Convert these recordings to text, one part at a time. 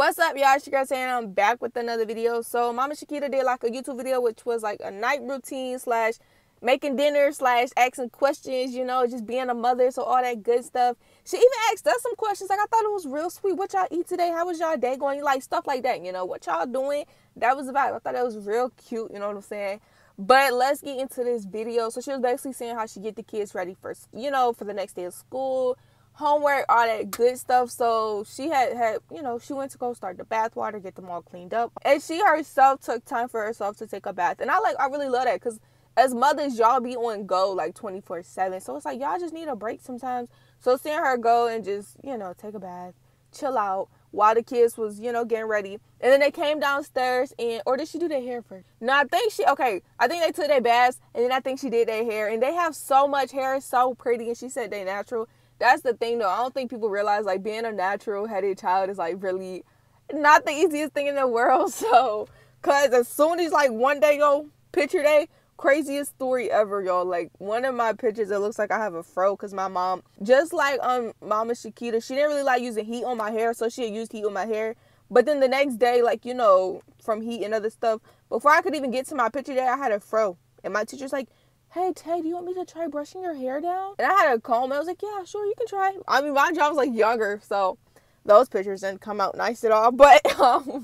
What's up, y'all? It's your girl saying I'm back with another video. So Mama Shiquita did like a YouTube video which was like a night routine slash making dinner slash asking questions, you know, just being a mother, so all that good stuff. She even asked us some questions. Like, I thought it was real sweet. What y'all eat today? How was y'all day going? Like, stuff like that, you know, what y'all doing? That was the vibe. I thought that was real cute, you know what I'm saying? But let's get into this video. So she was basically saying how she get the kids ready for, you know, for the next day of school, homework, all that good stuff. So she had you know, she went to go start the bath water, get them all cleaned up, and she herself took time for herself to take a bath. And I really love that, because as mothers, y'all be on go like 24/7, so it's like y'all just need a break sometimes. So seeing her go and just, you know, take a bath, chill out while the kids was, you know, getting ready, and then they came downstairs, and or did she do their hair first? No, I think they took their baths, and then I think she did their hair, and they have so much hair, so pretty, and she said they natural. That's the thing, though. I don't think people realize, like, being a natural-headed child is, like, really not the easiest thing in the world. So, because as soon as, like, one day, yo, picture day, craziest story ever, y'all. Like, one of my pictures, it looks like I have a fro, because my mom, just like Mama Shiquita, she didn't really like using heat on my hair, so she had used heat on my hair. But then the next day, like, you know, from heat and other stuff, before I could even get to my picture day, I had a fro. And my teacher's like, hey, Tay, do you want me to try brushing your hair down? And I had a comb. I was like, yeah, sure, you can try. I mean, my job was, like, younger, so those pictures didn't come out nice at all. But, because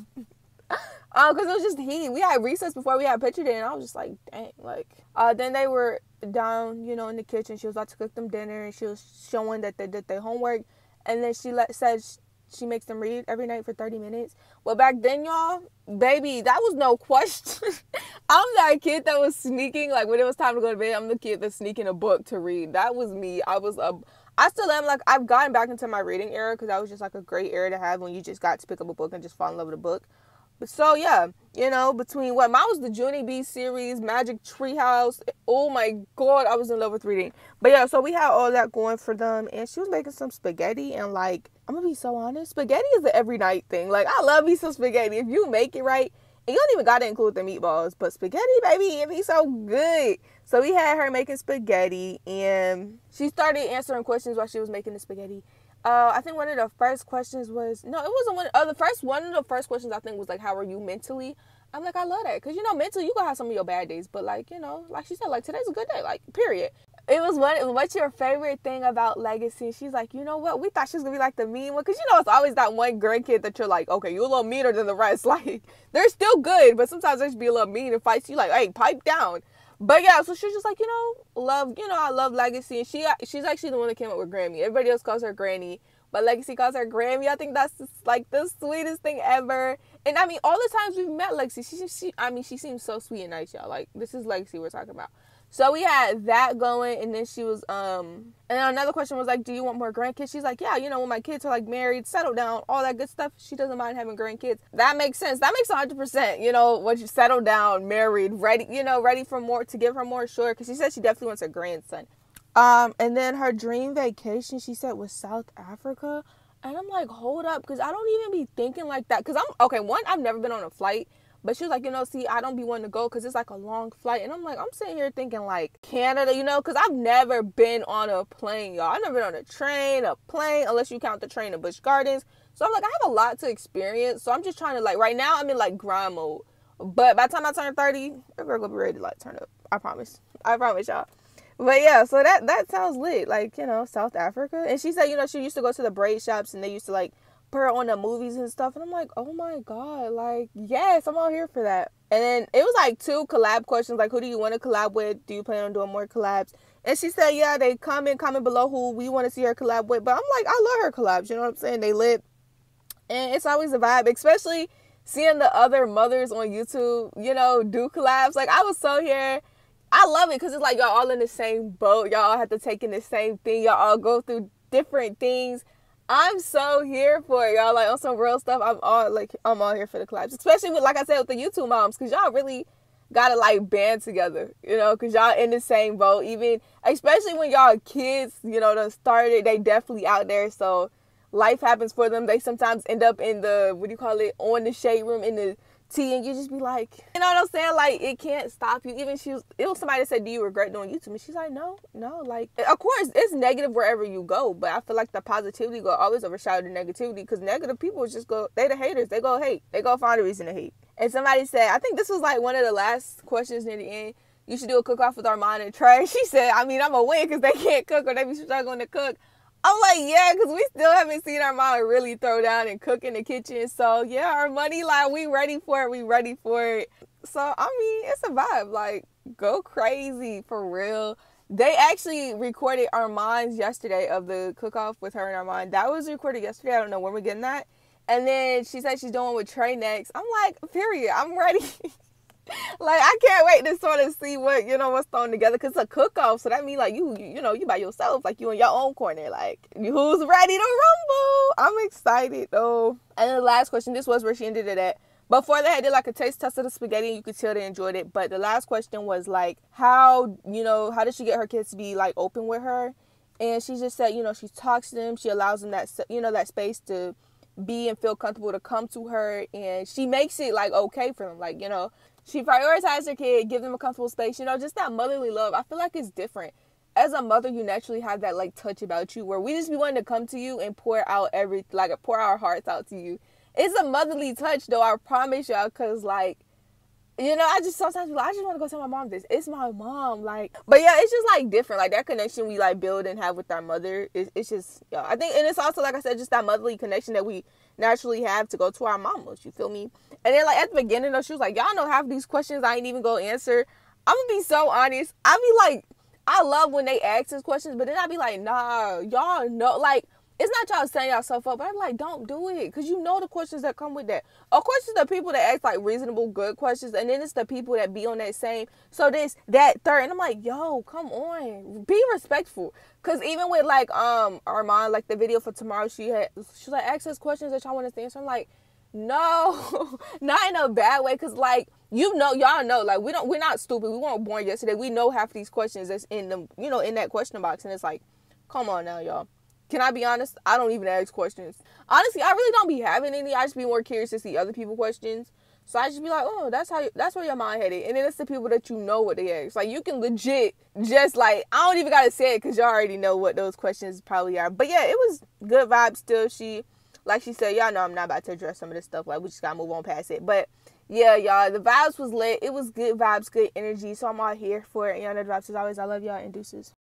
it was just heat. We had recess before we had picture day, and I was just like, dang, like. Then they were down, you know, in the kitchen. She was about to cook them dinner, and she was showing that they did their homework. And then she said she makes them read every night for 30 minutes. Well, back then, y'all, baby, that was no question. I'm that kid that was sneaking, like, when it was time to go to bed, I'm the kid that's sneaking a book to read. That was me. I still am, like, I've gotten back into my reading era, because that was just, like, a great era to have when you just got to pick up a book and just fall in love with a book. But so, yeah, you know, between mine was the Junie B series, Magic Treehouse. Oh, my God, I was in love with reading. But, yeah, so we had all that going for them, and she was making some spaghetti, and, like, I'm going to be so honest, spaghetti is an every night thing. Like, I love me some spaghetti. If you make it right, and you don't even got to include the meatballs, but spaghetti, baby, it be so good. So we had her making spaghetti, and she started answering questions while she was making the spaghetti. I think one of the first questions was, no, it wasn't one of the first questions I think was, like, how are you mentally? I'm like, I love that, because, you know, mentally, you gonna have some of your bad days, but, like, you know, like she said, like, today's a good day, like, period. It was what's your favorite thing about Legacy? She's like, you know what? We thought she was going to be like the mean one. Because, you know, it's always that one grandkid that you're like, okay, you're a little meaner than the rest. Like, they're still good, but sometimes they should be a little mean and fights. You like, hey, pipe down. But, yeah, so she's just like, you know, I love Legacy. And she's actually the one that came up with Grammy. Everybody else calls her Granny, but Legacy calls her Grammy. I think that's just, like, the sweetest thing ever. And, I mean, all the times we've met Legacy, she seems so sweet and nice, y'all. Like, this is Legacy we're talking about. So we had that going, and then she was, and another question was like, do you want more grandkids? She's like, yeah, you know, when my kids are, like, married, settled down, all that good stuff, she doesn't mind having grandkids. That makes sense. That makes 100%, you know, once you settle down, married, ready, you know, ready for more, to give her more, sure, because she said she definitely wants a grandson. And then her dream vacation, she said, was South Africa, and I'm like, hold up, because I don't even be thinking like that, because I've never been on a flight. But she was like, you know, see, I don't be wanting to go because it's like a long flight. And I'm like, I'm sitting here thinking like Canada, you know, because I've never been on a plane, y'all. I've never been on a train, a plane, unless you count the train in Busch Gardens. So I'm like, I have a lot to experience. So I'm just trying to, like, right now I'm in like grind mode. But by the time I turn 30, we're going to be ready to like turn up. I promise, y'all. But yeah, so that sounds lit. Like, you know, South Africa. And she said, you know, she used to go to the braid shops and they used to like put her on the movies and stuff, and I'm like, oh my God, like, yes, I'm all here for that. And then it was like 2 collab questions, like, who do you want to collab with? Do you plan on doing more collabs? And she said, yeah, they comment below who we want to see her collab with. But I'm like, I love her collabs, you know what I'm saying? They lit, and it's always a vibe, especially seeing the other mothers on YouTube, you know, do collabs. Like, I was so here. I love it because it's like y'all all in the same boat. Y'all all have to take in the same thing. Y'all all go through different things. I'm so here for it, y'all. Like, on some real stuff, I'm all here for the collabs. Especially with, like I said, with the YouTube moms, because y'all really gotta, like, band together, you know, because y'all in the same boat. Even, especially when y'all kids, you know, done started, they definitely out there. So life happens for them. They sometimes end up in the, on the shade room, in the tea, and you just be like, you know what I'm saying? Like, it can't stop you. Even it was somebody that said, do you regret doing YouTube? And she's like, no. Like, of course, it's negative wherever you go, but I feel like the positivity will always overshadow the negativity, because negative people just go, they the haters. They go hate. They go find a reason to hate. And somebody said, I think this was like one of the last questions near the end, you should do a cook-off with Armand and Trey. She said, I mean, I'm going to win because they can't cook or they be struggling to cook. I'm like, yeah, because we still haven't seen our mom really throw down and cook in the kitchen. So, yeah, our money line, we ready for it. We ready for it. So, I mean, it's a vibe. Like, go crazy, for real. They actually recorded Armand's yesterday of the cook-off with her and Armand. That was recorded yesterday. I don't know when we're getting that. And then she said she's doing with Trey next. I'm like, period. I'm ready. Like, I can't wait to sort of see what, what's thrown together, because it's a cook-off, so that means, like, you by yourself, like, you in your own corner, like, who's ready to rumble? I'm excited, though. And then the last question, this was where she ended it at. Before they did, like, a taste test of the spaghetti, and you could tell they enjoyed it, but the last question was, like, how did she get her kids to be, like, open with her? And she just said, she talks to them, she allows them that, that space to be and feel comfortable to come to her, and she makes it, like, okay for them, like, she prioritizes her kid, give them a comfortable space, just that motherly love. I feel like it's different. As a mother, you naturally have that, like, touch about you where we just be wanting to come to you and pour our hearts out to you. It's a motherly touch, though, I promise y'all, because, like, I just sometimes I just want to go tell my mom this. It's my mom, like, but yeah, it's just, like, different. Like, that connection we, like, build and have with our mother, it's just, I think, and it's also, like I said, just that motherly connection that we naturally have to go to our mamas, you feel me? And then, like, at the beginning, though, she was like, y'all know half of these questions I ain't even go answer. I'm gonna be so honest. I be like, I love when they ask us questions, but then I be like, nah, y'all know, like, it's not y'all setting yourself up, but I'm like, don't do it, because you know the questions that come with that. Of course, it's the people that ask, like, reasonable, good questions, and then it's the people that be on that same, so this, that, third, and I'm like, yo, come on, be respectful, because even with, like, Armand, like, the video for tomorrow, she was like, ask us questions that y'all want us to answer. I'm like, no, not in a bad way, because, like, y'all know, like, we're not stupid, we weren't born yesterday, we know half these questions that's in them, in that question box, and it's like, come on now, y'all. Can I be honest? I don't even ask questions. Honestly, I really don't be having any. I just be more curious to see other people's questions. So I just be like, oh, that's where your mind headed. And then it's the people that you know what they ask. Like, you can legit just, like, I don't even got to say it because y'all already know what those questions probably are. But yeah, it was good vibes still. Like she said, y'all know I'm not about to address some of this stuff. Like, we just got to move on past it. But yeah, y'all, the vibes was lit. It was good vibes, good energy. So I'm all here for it. And y'all know the vibes as always. I love y'all and deuces.